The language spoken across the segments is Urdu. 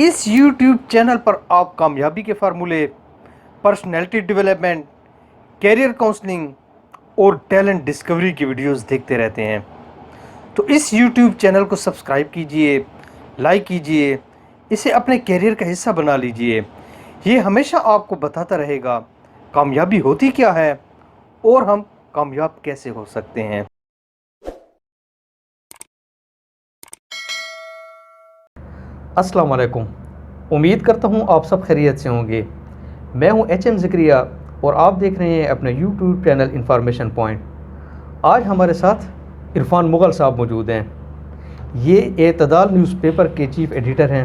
اس یوٹیوب چینل پر آپ کامیابی کے فارمولے، پرسنالٹی ڈیولپمنٹ، کیریئر کاؤنسلنگ اور ٹیلنٹ ڈسکوری کی ویڈیوز دیکھتے رہتے ہیں، تو اس یوٹیوب چینل کو سبسکرائب کیجئے، لائک کیجئے، اسے اپنے کیریئر کا حصہ بنا لیجئے۔ یہ ہمیشہ آپ کو بتاتا رہے گا کامیابی ہوتی کیا ہے اور ہم کامیاب کیسے ہو سکتے ہیں۔ السلام علیکم، امید کرتا ہوں آپ سب خیریت سے ہوں گے۔ میں ہوں HM زکریا اور آپ دیکھ رہے ہیں اپنا یوٹیوب چینل انفارمیشن پوائنٹ۔ آج ہمارے ساتھ عرفان مغل صاحب موجود ہیں۔ یہ اعتدال نیوز پیپر کے چیف ایڈیٹر ہیں۔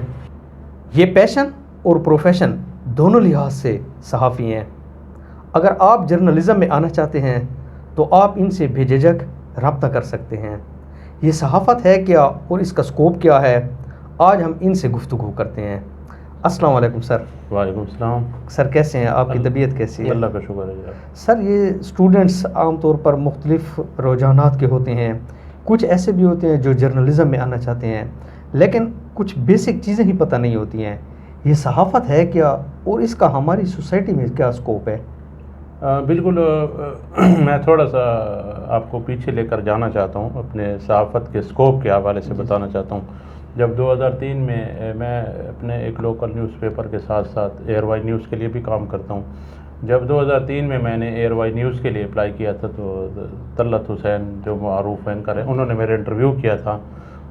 یہ پیشن اور پروفیشن دونوں لحاظ سے صحافی ہیں۔ اگر آپ جرنلزم میں آنا چاہتے ہیں تو آپ ان سے بے جھجک رابطہ کر سکتے ہیں۔ یہ صحافت ہے کیا اور اس کا سکوپ کیا ہے، آج ہم ان سے گفتگو کرتے ہیں۔ السلام علیکم سر۔ وعلیکم السلام سر کیسے ہیں؟ آپ کی طبیعت کیسی ہے؟ اللہ کا شکر ہے۔ سر یہ اسٹوڈنٹس عام طور پر مختلف رجحانات کے ہوتے ہیں، کچھ ایسے بھی ہوتے ہیں جو جرنلزم میں آنا چاہتے ہیں لیکن کچھ بیسک چیزیں ہی پتہ نہیں ہوتی ہیں۔ یہ صحافت ہے کیا اور اس کا ہماری سوسائٹی میں کیا سکوپ ہے؟ بالکل، میں تھوڑا سا آپ کو پیچھے لے کر جانا چاہتا ہوں، اپنے صحافت کے سکوپ کے حوالے سے بتانا چاہتا ہوں۔ جب 2003 میں میں اپنے ایک لوکل نیوز پیپر کے ساتھ ساتھ ایئر وائی نیوز کے لیے بھی کام کرتا ہوں۔ جب 2003 میں نے ایئر وائی نیوز کے لیے اپلائی کیا تھا تو طلعت حسین جو معروف اینکر ہیں، انہوں نے میرا انٹرویو کیا تھا،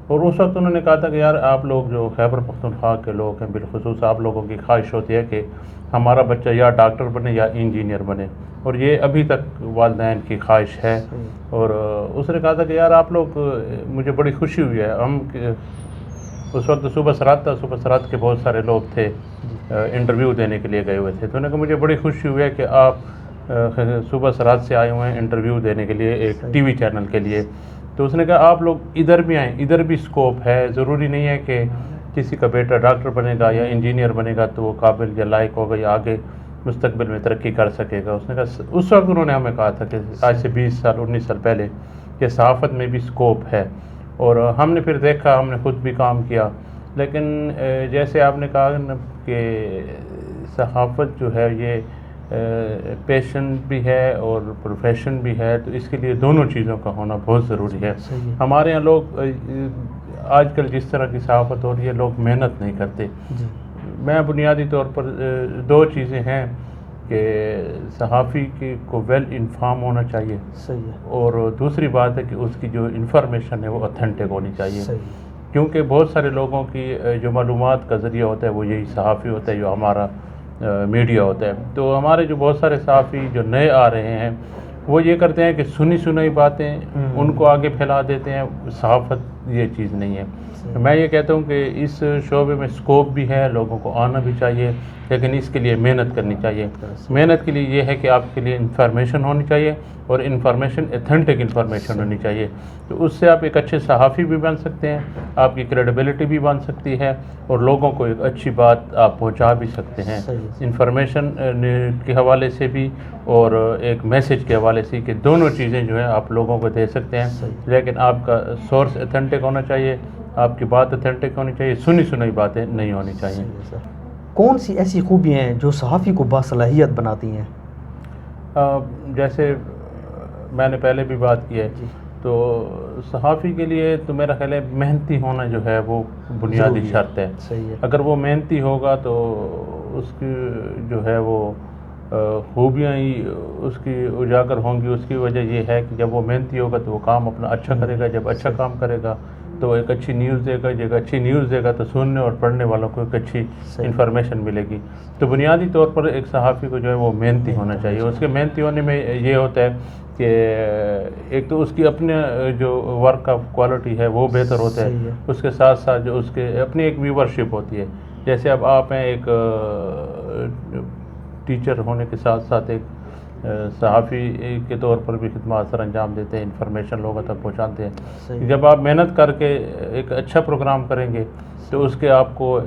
اور اس وقت انہوں نے کہا تھا کہ یار آپ لوگ جو خیبر پختونخوا کے لوگ ہیں، بالخصوص آپ لوگوں کی خواہش ہوتی ہے کہ ہمارا بچہ یا ڈاکٹر بنے یا انجینئر بنے، اور یہ ابھی تک والدین کی خواہش ہے۔ اور اس نے کہا تھا کہ یار آپ لوگ، مجھے بڑی خوشی ہوئی ہے، ہم اس وقت صوبہ سرحد تھا، صوبہ سرحد کے بہت سارے لوگ تھے انٹرویو دینے کے لیے گئے ہوئے تھے، تو انہوں نے کہا مجھے بڑی خوشی ہوئی ہے کہ آپ صوبہ سرحد سے آئے ہوئے ہیں انٹرویو دینے کے لیے ایک ٹی وی چینل کے لیے۔ تو اس نے کہا آپ لوگ ادھر بھی آئیں، ادھر بھی سکوپ ہے، ضروری نہیں ہے کہ کسی کا بیٹا ڈاکٹر بنے گا یا انجینئر بنے گا تو وہ قابل یا لائق ہوگا یا آگے مستقبل میں ترقی کر سکے گا۔ اس نے کہا، اس وقت انہوں نے ہمیں کہا تھا کہ آج سے 20 سال 19 سال پہلے کہ صحافت میں بھی سکوپ ہے، اور ہم نے پھر دیکھا، ہم نے خود بھی کام کیا، لیکن جیسے آپ نے کہا کہ صحافت جو ہے یہ پیشن بھی ہے اور پروفیشن بھی ہے، تو اس کے لیے دونوں چیزوں کا ہونا بہت ضروری ہے۔ ہمارے یہاں لوگ آج کل جس طرح کی صحافت ہو رہی ہے، لوگ محنت نہیں کرتے۔ میں بنیادی طور پر دو چیزیں ہیں کہ صحافی کو ویل انفارم ہونا چاہیے، اور دوسری بات ہے کہ اس کی جو انفارمیشن ہے وہ اوتھینٹک ہونی چاہیے، کیونکہ بہت سارے لوگوں کی جو معلومات کا ذریعہ ہوتا ہے وہ یہی صحافی ہوتا ہے، جو ہمارا میڈیا ہوتا ہے۔ تو ہمارے جو بہت سارے صحافی جو نئے آ رہے ہیں وہ یہ کرتے ہیں کہ سنی سنائی باتیں ان کو آگے پھیلا دیتے ہیں۔ صحافت یہ چیز نہیں ہے۔ میں یہ کہتا ہوں کہ اس شعبے میں سکوپ بھی ہے، لوگوں کو آنا بھی چاہیے، لیکن اس کے لیے محنت کرنی چاہیے۔ محنت کے لیے یہ ہے کہ آپ کے لیے انفارمیشن ہونی چاہیے، اور انفارمیشن ایتھنٹک انفارمیشن ہونی چاہیے، تو اس سے آپ ایک اچھے صحافی بھی بن سکتے ہیں، آپ کی کریڈیبلٹی بھی بن سکتی ہے، اور لوگوں کو ایک اچھی بات آپ پہنچا بھی سکتے ہیں انفارمیشن کے حوالے سے بھی اور ایک میسج کے حوالے سے، کہ دونوں چیزیں جو ہیں آپ لوگوں کو دے سکتے ہیں، لیکن آپ کا سورس ایتھنٹک ہونا چاہیے، آپ کی بات ایتھنٹک ہونی چاہیے، سنی سنائی باتیں نہیں ہونی چاہیے۔ کون سی ایسی خوبیاں ہیں جو صحافی کو باصلاحیت بناتی ہیں؟ جیسے میں نے پہلے بھی بات کی ہے، تو صحافی کے لیے تو میرا خیال ہے محنتی ہونا جو ہے وہ بنیادی شرط ہے۔ اگر وہ محنتی ہوگا تو اس کی جو ہے وہ خوبیاں ہی اس کی اجاگر ہوں گی۔ اس کی وجہ یہ ہے کہ جب وہ محنتی ہوگا تو وہ کام اپنا اچھا کرے گا، جب اچھا کام کرے گا تو ایک اچھی نیوز دے گا، جب اچھی نیوز دے گا تو سننے اور پڑھنے والوں کو ایک اچھی انفارمیشن ملے گی۔ تو بنیادی طور پر ایک صحافی کو جو ہے وہ محنتی ہونا چاہیے۔ اس کے محنتی ہونے میں یہ ہوتا ہے کہ ایک تو اس کی اپنے جو ورک کا کوالٹی ہے وہ بہتر ہوتا ہے، اس کے ساتھ ساتھ جو اس کے اپنی ایک ویورشپ ہوتی ہے۔ جیسے اب آپ ہیں ایک ٹیچر ہونے کے ساتھ ساتھ ایک صحافی کے طور پر بھی خدمات سر انجام دیتے ہیں، انفارمیشن لوگوں تک پہنچاتے ہیں۔ جب آپ محنت کر کے ایک اچھا پروگرام کریں گے تو اس کے آپ کو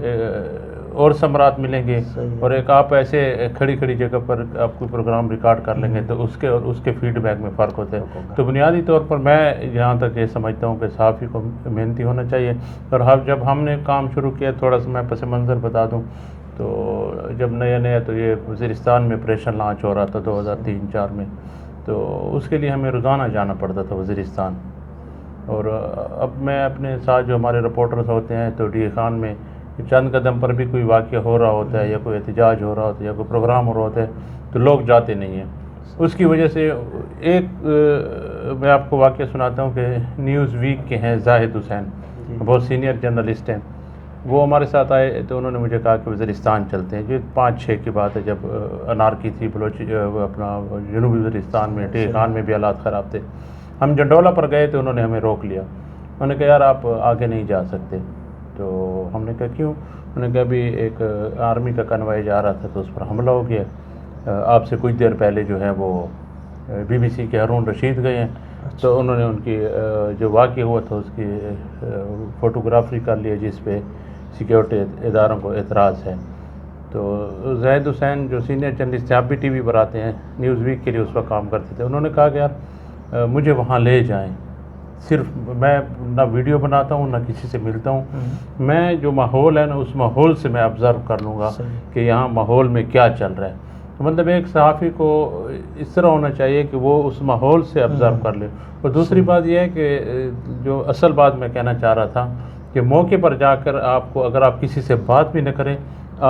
اور ثمرات ملیں گے، اور ایک آپ ایسے کھڑی کھڑی جگہ پر آپ کوئی پروگرام ریکارڈ کر لیں گے تو اس کے اور اس کے فیڈ بیک میں فرق ہوتا ہے. تو بنیادی طور پر میں جہاں تک یہ سمجھتا ہوں کہ صحافی کو محنتی ہونا چاہیے. اور جب ہم نے کام شروع کیا، تھوڑا سا میں پس منظر بتا دوں، تو جب نیا تو یہ وزیرستان میں آپریشن لانچ ہو رہا تھا 2003-04 میں، تو اس کے لیے ہمیں روزانہ جانا پڑتا تھا وزیرستان. اور اب میں اپنے ساتھ جو ہمارے رپورٹرز ہوتے ہیں تو ڈی خان میں چند قدم پر بھی کوئی واقعہ ہو رہا ہوتا ہے یا کوئی احتجاج ہو رہا ہوتا ہے یا کوئی پروگرام ہو رہا ہوتا ہے تو لوگ جاتے نہیں ہیں. اس کی وجہ سے ایک میں آپ کو واقعہ سناتا ہوں کہ نیوز ویک کے ہیں زاہد حسین، بہت سینئر جرنلسٹ ہیں. وہ ہمارے ساتھ آئے تو انہوں نے مجھے کہا کہ وزیرستان چلتے ہیں. یہ 5-6 کی بات ہے، جب انارکی تھی اپنا جنوبی وزیرستان میں، ڈی خان میں بھی حالات خراب تھے. ہم جنڈولا پر گئے تو انہوں نے ہمیں روک لیا. انہوں نے کہا یار آپ آگے نہیں جا سکتے. تو ہم نے کہا کیوں؟ انہوں نے کہا ابھی ایک آرمی کا کنوائے جا رہا تھا تو اس پر حملہ ہو گیا. آپ سے کچھ دیر پہلے جو ہے وہ BBC کے ہارون رشید گئے ہیں، تو انہوں نے ان کی جو واقعہ ہوا تھا اس کی فوٹوگرافی کر لیا جس پہ سیکیورٹی اداروں کو اعتراض ہے. تو زاہد حسین جو سینئر جرنلسٹ ہیں، آپ بھی ٹی وی پر آتے ہیں، نیوز ویک کے لیے اس وقت کام کرتے تھے، انہوں نے کہا کہ یار مجھے وہاں لے جائیں. صرف میں نہ ویڈیو بناتا ہوں نہ کسی سے ملتا ہوں، میں جو ماحول ہے نا اس ماحول سے میں آبزرو کر لوں گا کہ یہاں ماحول میں کیا چل رہا ہے. تو مطلب ایک صحافی کو اس طرح ہونا چاہیے کہ وہ اس ماحول سے آبزرو کر لے. اور دوسری بات یہ ہے کہ جو اصل بات میں کہنا چاہ رہا تھا کہ موقع پر جا کر آپ کو اگر آپ کسی سے بات بھی نہ کریں،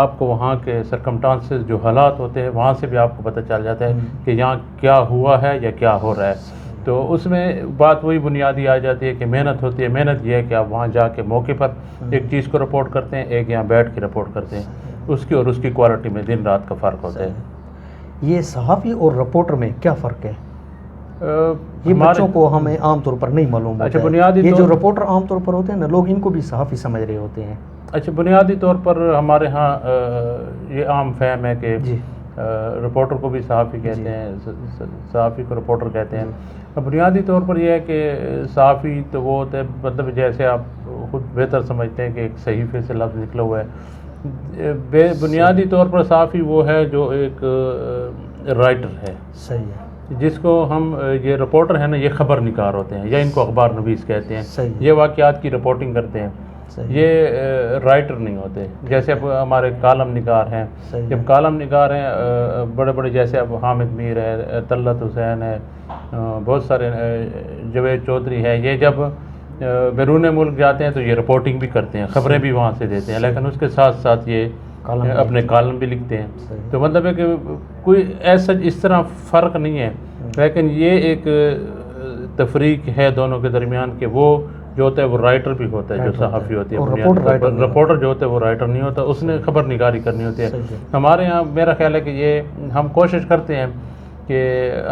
آپ کو وہاں کے سرکمٹانسز جو حالات ہوتے ہیں وہاں سے بھی آپ کو پتہ چل جاتا ہے کہ یہاں کیا ہوا ہے یا کیا ہو رہا ہے. تو اس میں بات وہی بنیادی آ جاتی ہے کہ محنت ہوتی ہے. محنت یہ ہے کہ آپ وہاں جا کے موقع پر ایک چیز کو رپورٹ کرتے ہیں، ایک یہاں بیٹھ کے رپورٹ کرتے ہیں. اس کی اور اس کی کوالٹی میں دن رات کا فرق ہوتا ہے. یہ صحافی اور رپورٹر میں کیا فرق ہے؟ یہ بچوں کو ہمیں عام طور پر نہیں معلوم ہوتا ہے. یہ جو رپورٹر عام طور پر ہوتے ہیں نا، لوگ ان کو بھی صحافی سمجھ رہے ہوتے ہیں. اچھا، بنیادی طور پر ہمارے ہاں یہ عام فہم ہے کہ رپورٹر کو بھی صحافی کہتے ہیں، صحافی کو رپورٹر کہتے ہیں. بنیادی طور پر یہ ہے کہ صحافی تو وہ ہوتا ہے، مطلب جیسے آپ خود بہتر سمجھتے ہیں کہ ایک صحیفے سے لفظ نکلا ہوا ہے. بنیادی طور پر صحافی وہ ہے جو ایک رائٹر ہے. صحیح ہے. جس کو ہم یہ رپورٹر ہیں نا، یہ خبر نگار ہوتے ہیں یا ان کو اخبار نویس کہتے ہیں. یہ واقعات کی رپورٹنگ کرتے ہیں، یہ رائٹر نہیں ہوتے. جیسے اب ہمارے کالم نگار ہیں، جب کالم نگار ہیں بڑے بڑے، جیسے اب حامد میر ہے، طلعت حسین ہے، بہت سارے، جاوید چودھری ہے، یہ جب بیرون ملک جاتے ہیں تو یہ رپورٹنگ بھی کرتے ہیں، خبریں بھی وہاں سے دیتے ہیں، لیکن اس کے ساتھ ساتھ یہ اپنے کالم بھی لکھتے ہیں. تو مطلب ہے کہ کوئی ایسا اس طرح فرق نہیں ہے، لیکن یہ ایک تفریق ہے دونوں کے درمیان کہ وہ جو ہوتا ہے وہ رائٹر بھی ہوتا ہے جو صحافی ہوتی ہے. رپورٹر جو ہوتا ہے وہ رائٹر نہیں ہوتا، اس نے خبر نگاری کرنی ہوتی ہے. ہمارے یہاں میرا خیال ہے کہ یہ ہم کوشش کرتے ہیں کہ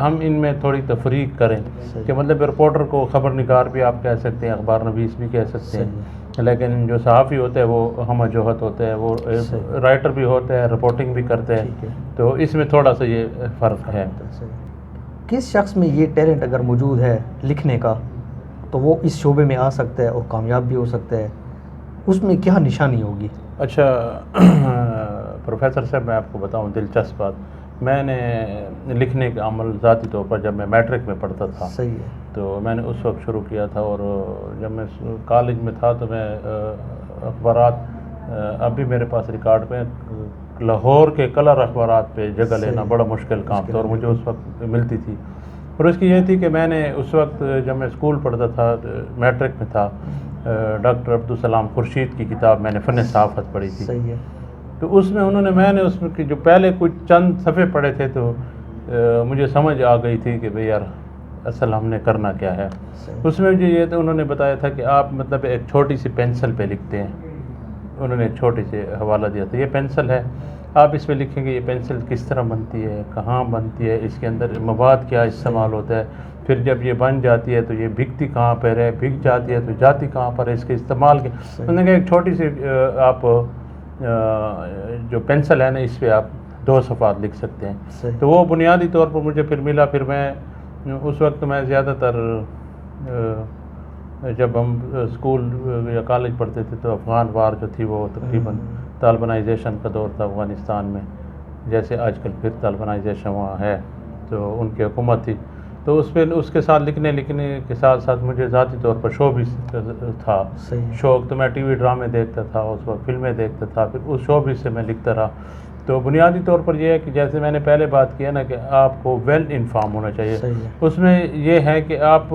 ہم ان میں تھوڑی تفریق کریں کہ مطلب رپورٹر کو خبر نگار بھی آپ کہہ سکتے ہیں، اخبار نویس بھی کہہ سکتے ہیں، لیکن جو صحافی ہوتا ہے وہ ہمہ جوہت ہوتا ہے، وہ رائٹر بھی ہوتا ہے، رپورٹنگ بھی کرتے ہیں. تو اس میں تھوڑا سا یہ فرق ہے. کس شخص میں یہ ٹیلنٹ اگر موجود ہے لکھنے کا تو وہ اس شعبے میں آ سکتا ہے اور کامیاب بھی ہو سکتا ہے؟ اس میں کیا نشانی ہوگی؟ اچھا پروفیسر صاحب، میں آپ کو بتاؤں دلچسپ بات، میں نے لکھنے کا عمل ذاتی طور پر جب میں میٹرک میں پڑھتا تھا، صحیح ہے، تو میں نے اس وقت شروع کیا تھا. اور جب میں کالج میں تھا تو میں اخبارات اب بھی میرے پاس ریکارڈ پہ، لاہور کے کلر اخبارات پہ جگہ لینا بڑا مشکل کام تھا اور مجھے اس وقت ملتی تھی. اور اس کی یہ تھی کہ میں نے اس وقت جب میں اسکول پڑھتا تھا، میٹرک میں تھا، ڈاکٹر عبدالسلام خورشید کی کتاب میں نے فن صحافت پڑھی تھی. صحیح ہے. تو اس میں میں نے اس میں جو پہلے کچھ چند صفحے پڑھے تھے تو مجھے سمجھ آ گئی تھی کہ بھئی یار اصل ہم نے کرنا کیا ہے. اس میں جو یہ تھا، انہوں نے بتایا تھا کہ آپ مطلب ایک چھوٹی سی پینسل پہ لکھتے ہیں. انہوں نے ایک چھوٹی سی حوالہ دیا تھا، یہ پینسل ہے، آپ اس میں لکھیں گے یہ پینسل کس طرح بنتی ہے، کہاں بنتی ہے، اس کے اندر مواد کیا استعمال ہوتا ہے، پھر جب یہ بن جاتی ہے تو یہ بکتی کہاں پر ہے، بک جاتی ہے تو جاتی کہاں پر ہے، اس کے استعمال کے. انہوں نے کہا ایک چھوٹی سی آپ جو پینسل ہے نا، اس پہ آپ 2 صفحات لکھ سکتے ہیں. تو وہ بنیادی طور پر مجھے پھر ملا. پھر میں اس وقت میں زیادہ تر جب ہم اسکول یا کالج پڑھتے تھے تو افغان وار جو تھی وہ تقریباً طالبانائزیشن کا دور تھا افغانستان میں، جیسے آج کل پھر طالبانائزیشن وہاں ہے، تو ان کی حکومت تھی، تو اس کے ساتھ لکھنے کے ساتھ ساتھ مجھے ذاتی طور پر شو بھی تھا، شوق، تو میں ٹی وی ڈرامے دیکھتا تھا، اس وقت فلمیں دیکھتا تھا، پھر اس شو بھی سے میں لکھتا رہا۔ تو بنیادی طور پر یہ ہے کہ جیسے میں نے پہلے بات کیا نا کہ آپ کو ویل انفارم ہونا چاہیے، اس میں یہ ہے کہ آپ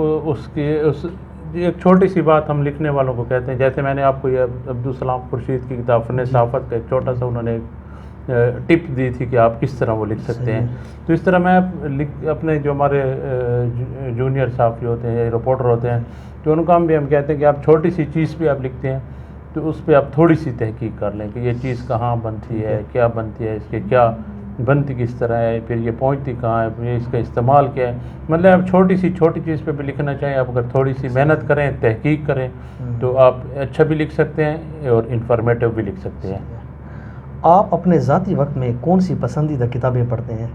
ایک چھوٹی سی بات ہم لکھنے والوں کو کہتے ہیں، جیسے میں نے آپ کو یہ عبدالسلام خورشید کی کتاب فن صحافت کا ایک چھوٹا سا انہوں نے ٹپ دی تھی کہ آپ کس طرح وہ لکھ سکتے ہیں، تو اس طرح میں اپنے جو ہمارے جونیئر صحافی ہوتے ہیں یا رپورٹر ہوتے ہیں، تو ان کو ہم کہتے ہیں کہ آپ چھوٹی سی چیز پہ آپ لکھتے ہیں تو اس پہ آپ تھوڑی سی تحقیق کر لیں کہ یہ چیز کہاں بنتی ہے، کیا بنتی ہے، اس کے کیا بنتی کس طرح ہے، پھر یہ پہنچتی کہاں ہے، یہ اس کا استعمال کیا ہے، مطلب آپ چھوٹی چیز پہ بھی لکھنا چاہیں، آپ اگر تھوڑی سی محنت کریں، تحقیق کریں تو آپ اچھا بھی لکھ سکتے ہیں اور انفارمیٹیو بھی لکھ سکتے ہیں۔ آپ اپنے ذاتی وقت میں کون سی پسندیدہ کتابیں پڑھتے ہیں؟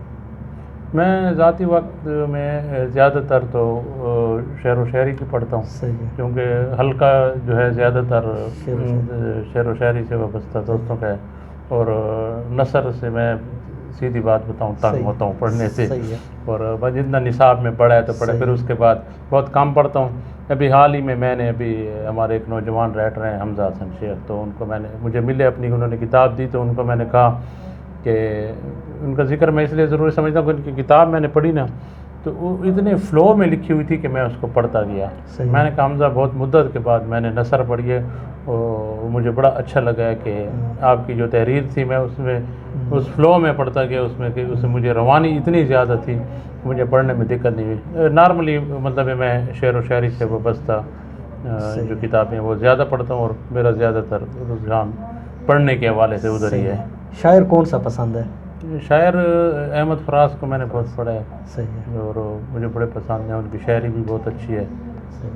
میں ذاتی وقت میں زیادہ تر تو شعر و شاعری کی پڑھتا ہوں، کیونکہ حلقہ جو ہے زیادہ تر شعر و شاعری سے وابستہ دوستوں کا ہے، اور نثر سے میں سیدھی بات بتاؤں تنگ ہوتا ہوں پڑھنے سے، اور بس جتنا نصاب میں پڑھا ہے تو پڑھے، پھر اس کے بعد بہت کم پڑھتا ہوں۔ ابھی حال ہی میں نے ہمارے ایک نوجوان رائٹر ہیں حمزہ حسن شیخ، تو ان کو مجھے ملے اپنی، انہوں نے کتاب دی، تو ان کو میں نے کہا کہ ان کا ذکر میں اس لیے ضروری سمجھتا ہوں کہ ان کی کتاب میں نے پڑھی نا تو وہ اتنے فلو میں لکھی ہوئی تھی کہ میں اس کو پڑھتا گیا۔ میں نے کہا حمزہ بہت مدت کے بعد میں نے نثر پڑھی ہے اور مجھے بڑا اچھا لگا ہے کہ آپ کی جو تحریر تھی میں اس فلو میں پڑھتا گیا، اس میں کہ اس میں مجھے روانی اتنی زیادہ تھی، مجھے پڑھنے میں دقت نہیں ہوئی۔ نارملی مطلب میں شعر و شاعری سے وابستہ جو کتابیں وہ زیادہ پڑھتا ہوں، اور میرا زیادہ تر رجحان پڑھنے کے حوالے سے ادھر ہی ہے۔ شاعر کون سا پسند ہے؟ شاعر احمد فراز کو میں نے بہت پڑھا ہے، اور مجھے بڑے پسند ہیں، ان کی شاعری بھی بہت اچھی ہے،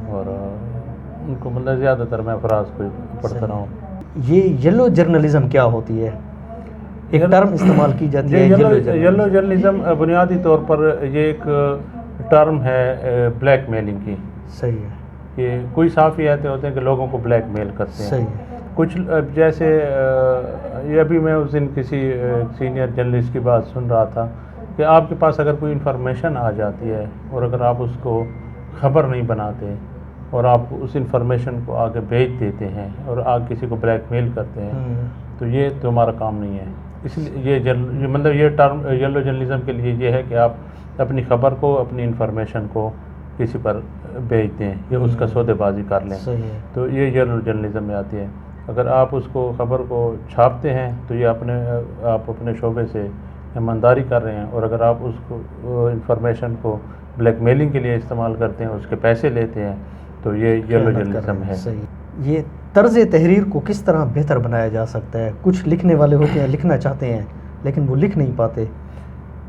اور ان کو مطلب زیادہ تر میں فراز کو پڑھتا رہا ہوں۔ یہ یلو جرنلزم کیا ہوتی ہے؟ ایک ٹرم استعمال کی جاتی ہے یلو جرنلزم، بنیادی طور پر یہ ایک ٹرم ہے بلیک میلنگ کی۔ صحیح ہے کہ کوئی صحافی ایسے ہوتے ہیں کہ لوگوں کو بلیک میل کرتے ہیں، کچھ جیسے یہ ابھی میں اس دن کسی سینئر جرنلسٹ کی بات سن رہا تھا کہ آپ کے پاس اگر کوئی انفارمیشن آ جاتی ہے اور اگر آپ اس کو خبر نہیں بناتے اور آپ اس انفارمیشن کو آگے بھیج دیتے ہیں اور آگے کسی کو بلیک میل کرتے ہیں تو یہ تمہارا کام نہیں ہے۔ اس لیے یہ مطلب یہ ٹرم یلو جرنلزم کے لیے یہ ہے کہ آپ اپنی خبر کو، اپنی انفارمیشن کو کسی پر بھیج دیں یا اس کا سودے بازی کر لیں، تو یہ یلو جرنلزم میں آتی ہے۔ اگر آپ اس کو خبر کو چھاپتے ہیں تو یہ آپ اپنے شعبے سے ایمانداری کر رہے ہیں، اور اگر آپ اس کو انفارمیشن کو بلیک میلنگ کے لیے استعمال کرتے ہیں، اس کے پیسے لیتے ہیں، تو یہ یلو جرنلزم ہے۔ یہ طرز تحریر کو کس طرح بہتر بنایا جا سکتا ہے؟ کچھ لکھنے والے ہوتے ہیں، لکھنا چاہتے ہیں لیکن وہ لکھ نہیں پاتے۔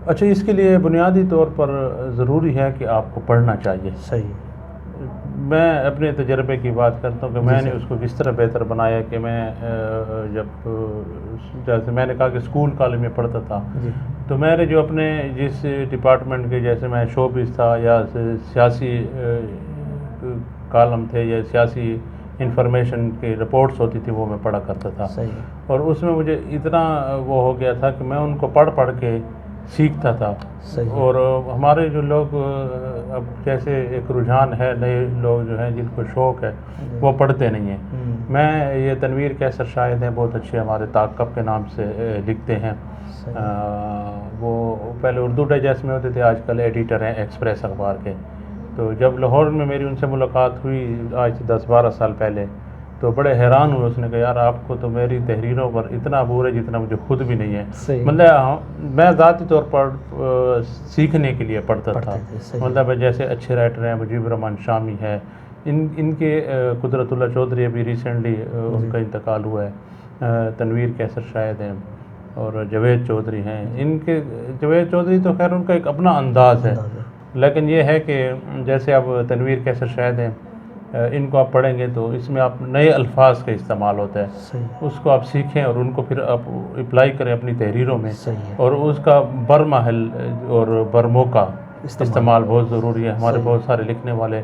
اچھا، اس کے لیے بنیادی طور پر ضروری ہے کہ آپ کو پڑھنا چاہیے۔ صحیح۔ میں اپنے تجربے کی بات کرتا ہوں کہ میں نے اس کو کس طرح بہتر بنایا کہ میں جب جیسے میں نے کہا کہ اسکول کالج میں پڑھتا تھا تو میں نے جو اپنے جس ڈپارٹمنٹ کے، جیسے میں شوبز تھا یا سیاسی کالم تھے یا سیاسی انفارمیشن کی رپورٹس ہوتی تھی وہ میں پڑھا کرتا تھا، اور اس میں مجھے اتنا وہ ہو گیا تھا کہ میں ان کو پڑھ کے سیکھتا تھا۔ اور ہمارے جو لوگ اب جیسے ایک رجحان ہے، نئے لوگ جو ہیں جن کو شوق ہے وہ پڑھتے نہیں ہیں۔ میں یہ تنویر کیسر شاہد ہیں، بہت اچھے ہمارے تعاقب کے نام سے لکھتے ہیں، وہ پہلے اردو ڈائجسٹ میں ہوتے تھے، آج کل ایڈیٹر ہیں ایکسپریس اخبار کے۔ تو جب لاہور میں میری ان سے ملاقات ہوئی آج سے 10-12 سال پہلے تو بڑے حیران ہوئے، اس نے کہا یار آپ کو تو میری تحریروں پر اتنا عبور ہے جتنا مجھے خود بھی نہیں ہے۔ مطلب میں ذاتی طور پر سیکھنے کے لیے پڑھتا تھا، مطلب جیسے اچھے رائٹر ہیں مجیب الرحمان شامی ہے، ان کے قدرت اللہ چودھری ابھی ریسنٹلی ان کا انتقال ہوا ہے، تنویر کیسر شاہد ہیں اور جاوید چودھری ہیں۔ ان کے جاوید چودھری تو خیر ان کا ایک اپنا انداز ہے، لیکن یہ ہے کہ جیسے اب تنویر کیسر شاہد ہیں، ان کو آپ پڑھیں گے تو اس میں آپ نئے الفاظ کا استعمال ہوتا ہے، اس کو آپ سیکھیں اور ان کو پھر آپ اپلائی کریں اپنی تحریروں میں، اور اس کا برمحل اور برموقع استعمال بہت ضروری ہے. ہمارے بہت سارے لکھنے والے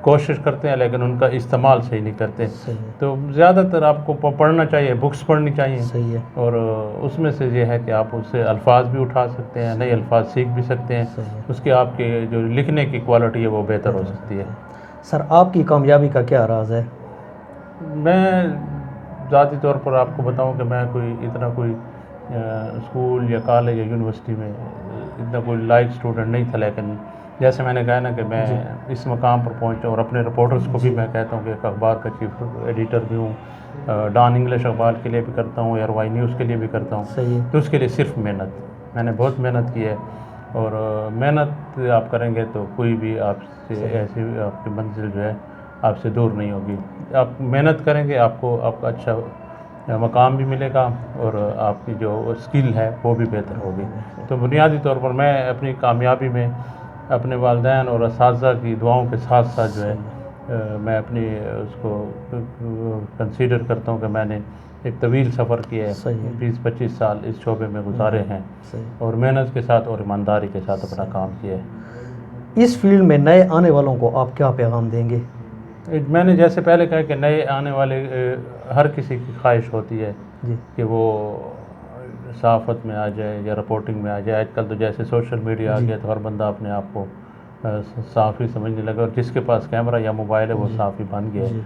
کوشش کرتے ہیں لیکن ان کا استعمال صحیح نہیں کرتے. تو زیادہ تر آپ کو پڑھنا چاہیے, بکس پڑھنی چاہیے, اور اس میں سے یہ ہے کہ آپ اس سے الفاظ بھی اٹھا سکتے ہیں, نئے الفاظ سیکھ بھی سکتے ہیں, اس کے آپ کے جو لکھنے کی کوالٹی ہے وہ بہتر ہو سکتی ہے. سر آپ کی کامیابی کا کیا راز ہے؟ میں ذاتی طور پر آپ کو بتاؤں کہ میں اتنا کوئی اسکول یا کالج یا یونیورسٹی میں اتنا کوئی لائق اسٹوڈنٹ نہیں تھا, لیکن جیسے میں نے کہا نا کہ میں اس مقام پر پہنچا, اور اپنے رپورٹرز کو بھی میں کہتا ہوں کہ ایک اخبار کا چیف ایڈیٹر بھی ہوں, ڈان انگلش اخبار کے لیے بھی کرتا ہوں, ایئر وائی نیوز کے لیے بھی کرتا ہوں. تو اس کے لیے صرف محنت, میں نے بہت محنت کی ہے, اور محنت آپ کریں گے تو کوئی بھی آپ سے ایسی آپ کی منزل جو ہے آپ سے دور نہیں ہوگی. آپ محنت کریں گے, آپ کا اچھا مقام بھی ملے گا, اور آپ کی جو اسکل ہے وہ بھی بہتر ہوگی. تو بنیادی طور پر میں اپنی کامیابی میں اپنے والدین اور اساتذہ کی دعاؤں کے ساتھ ساتھ جو ہے میں اپنی اس کو کنسیڈر کرتا ہوں کہ میں نے ایک طویل سفر کیا ہے, 20-25 سال اس شعبے میں گزارے ہیں, اور محنت کے ساتھ اور ایمانداری کے ساتھ اپنا کام کیا ہے. اس فیلڈ میں نئے آنے والوں کو آپ کیا پیغام دیں گے؟ میں نے جیسے پہلے کہا کہ نئے آنے والے ہر کسی کی خواہش ہوتی ہے کہ وہ صحافت میں آ جائے یا رپورٹنگ میں آ جائے. آج کل تو جیسے سوشل میڈیا آ گیا تو ہر بندہ اپنے آپ کو صحافی سمجھنے لگا, اور جس کے پاس کیمرہ یا موبائل ہے وہ صحافی بن گیا ہے.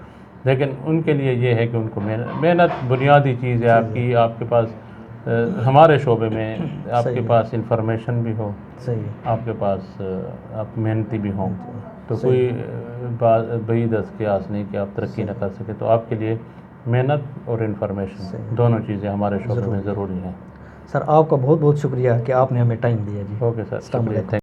لیکن ان کے لیے یہ ہے کہ ان کو محنت بنیادی چیز ہے آپ کے پاس ہمارے شعبے میں آپ کے پاس انفارمیشن بھی ہو, آپ کے پاس آپ محنتی بھی ہوں, تو کوئی بعید از قیاس نہیں کہ آپ ترقی نہ کر سکے. تو آپ کے لیے محنت اور انفارمیشن دونوں چیزیں ہمارے شعبے میں ضروری ہیں. سر آپ کا بہت بہت شکریہ کہ آپ نے ہمیں ٹائم دیا. جی اوکے سر, شکریہ.